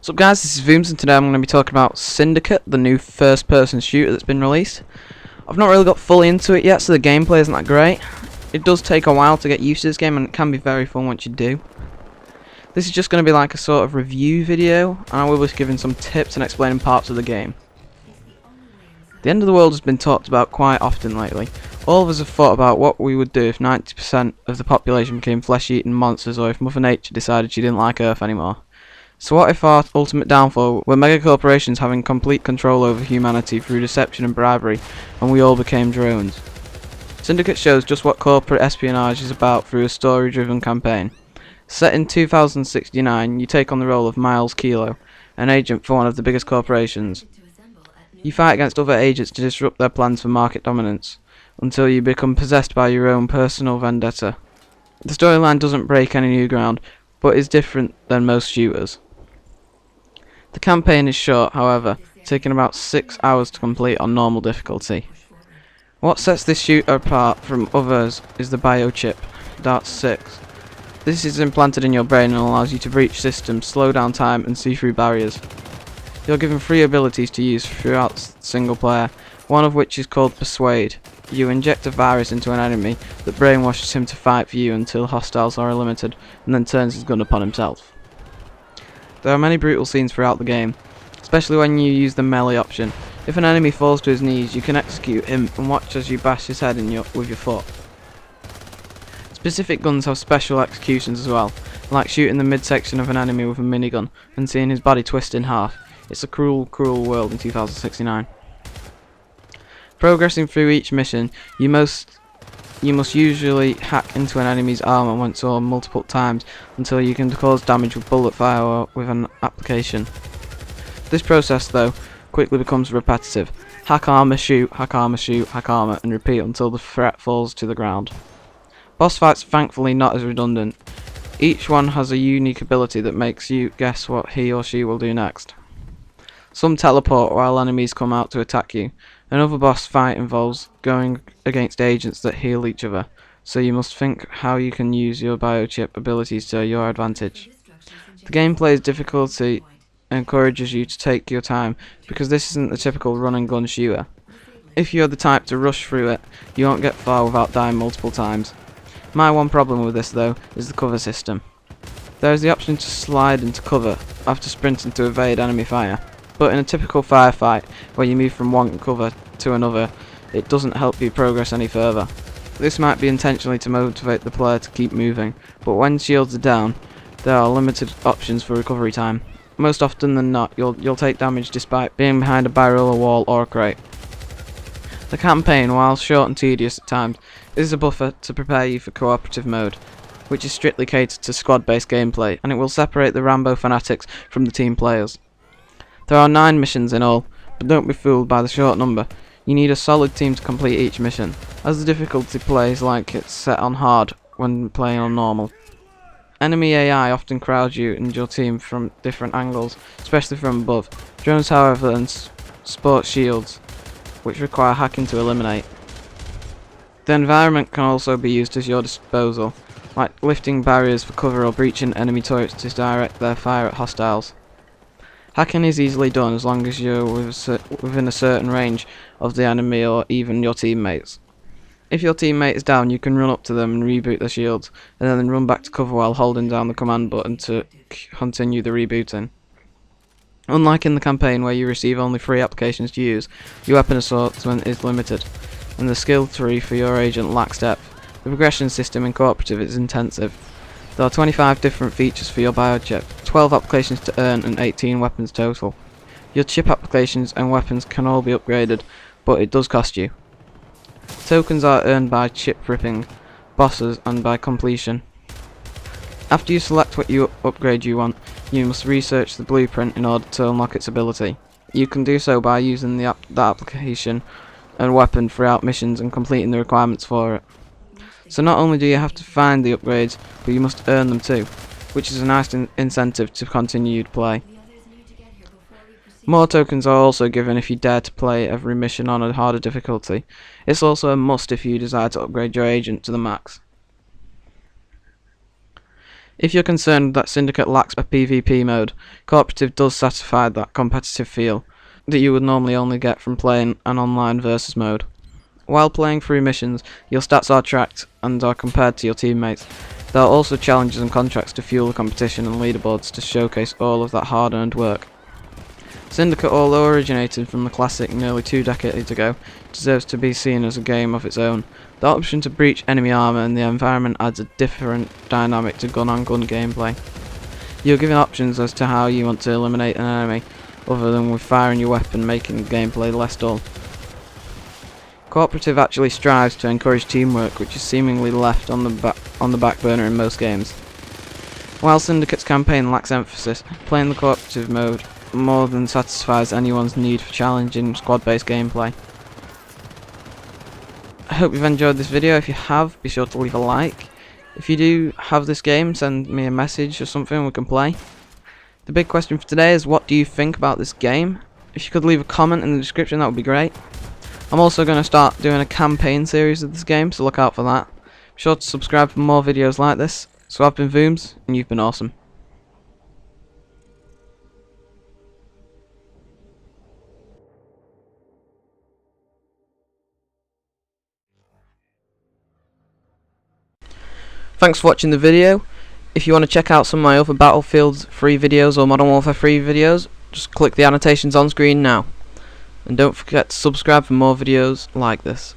What's up guys, this is Vooms and today I'm going to be talking about Syndicate, the new first person shooter that's been released. I've not really got fully into it yet, so the gameplay isn't that great. It does take a while to get used to this game and it can be very fun once you do. This is just going to be like a sort of review video, and I will be giving some tips and explaining parts of the game. The end of the world has been talked about quite often lately. All of us have thought about what we would do if 90% of the population became flesh-eating monsters, or if Mother Nature decided she didn't like Earth anymore. So what if our ultimate downfall were mega corporations having complete control over humanity through deception and bribery, and we all became drones? Syndicate shows just what corporate espionage is about through a story-driven campaign. Set in 2069, you take on the role of Miles Kilo, an agent for one of the biggest corporations. You fight against other agents to disrupt their plans for market dominance, until you become possessed by your own personal vendetta. The storyline doesn't break any new ground, but is different than most shooters. The campaign is short, however, taking about 6 hours to complete on normal difficulty. What sets this shooter apart from others is the biochip, DART-6. This is implanted in your brain and allows you to breach systems, slow down time and see through barriers. You're given 3 abilities to use throughout single player, one of which is called Persuade. You inject a virus into an enemy that brainwashes him to fight for you until hostiles are eliminated, and then turns his gun upon himself. There are many brutal scenes throughout the game, especially when you use the melee option. If an enemy falls to his knees, you can execute him and watch as you bash his head in with your foot. Specific guns have special executions as well, like shooting the midsection of an enemy with a minigun and seeing his body twist in half. It's a cruel, cruel world in 2069. Progressing through each mission, you must usually hack into an enemy's armor once or multiple times until you can cause damage with bullet fire or with an application. This process, though, quickly becomes repetitive. Hack armor, shoot, hack armor, shoot, hack armor, and repeat until the threat falls to the ground. Boss fights are thankfully not as redundant. Each one has a unique ability that makes you guess what he or she will do next. Some teleport while enemies come out to attack you. Another boss fight involves going against agents that heal each other, so you must think how you can use your biochip abilities to your advantage. The gameplay's difficulty encourages you to take your time, because this isn't the typical run and gun shooter. If you're the type to rush through it, you won't get far without dying multiple times. My one problem with this though is the cover system. There is the option to slide into cover after sprinting to evade enemy fire. But in a typical firefight, where you move from one cover to another, it doesn't help you progress any further. This might be intentionally to motivate the player to keep moving, but when shields are down, there are limited options for recovery time. Most often than not, you'll take damage despite being behind a barrel, a wall, or a crate. The campaign, while short and tedious at times, is a buffer to prepare you for cooperative mode, which is strictly catered to squad-based gameplay, and it will separate the Rambo fanatics from the team players. There are 9 missions in all, but don't be fooled by the short number. You need a solid team to complete each mission, as the difficulty plays like it's set on hard when playing on normal. Enemy AI often crowds you and your team from different angles, especially from above. Drones, however, and sport shields, which require hacking to eliminate. The environment can also be used at your disposal, like lifting barriers for cover or breaching enemy turrets to direct their fire at hostiles. Hacking is easily done as long as you're within a certain range of the enemy or even your teammates. If your teammate is down, you can run up to them and reboot their shields, and then run back to cover while holding down the command button to continue the rebooting. Unlike in the campaign where you receive only 3 applications to use, your weapon assortment is limited, and the skill tree for your agent lacks depth. The progression system in cooperative is intensive. There are 25 different features for your biochip, 12 applications to earn and 18 weapons total. Your chip applications and weapons can all be upgraded, but it does cost you. Tokens are earned by chip ripping, bosses and by completion. After you select what upgrade you want, you must research the blueprint in order to unlock its ability. You can do so by using that application and weapon throughout missions and completing the requirements for it. So not only do you have to find the upgrades, but you must earn them too, which is a nice incentive to continued play. More tokens are also given if you dare to play every mission on a harder difficulty. It's also a must if you desire to upgrade your agent to the max. If you're concerned that Syndicate lacks a PvP mode, Cooperative does satisfy that competitive feel that you would normally only get from playing an online versus mode. While playing through missions, your stats are tracked and are compared to your teammates. There are also challenges and contracts to fuel the competition and leaderboards to showcase all of that hard-earned work. Syndicate, although originated from the classic nearly 2 decades ago, deserves to be seen as a game of its own. The option to breach enemy armor in the environment adds a different dynamic to gun-on-gun gameplay. You're given options as to how you want to eliminate an enemy, other than with firing your weapon, making the gameplay less dull. Cooperative actually strives to encourage teamwork, which is seemingly left on the back burner in most games. While Syndicate's campaign lacks emphasis, playing the cooperative mode more than satisfies anyone's need for challenging squad-based gameplay. I hope you've enjoyed this video. If you have, be sure to leave a like. If you do have this game, send me a message or something, we can play. The big question for today is, what do you think about this game? If you could leave a comment in the description, that would be great. I'm also going to start doing a campaign series of this game, so look out for that. Be sure to subscribe for more videos like this. So I've been Vooms, and you've been awesome. Thanks for watching the video. If you want to check out some of my other Battlefield 3 videos or Modern Warfare 3 videos, just click the annotations on screen now. And don't forget to subscribe for more videos like this.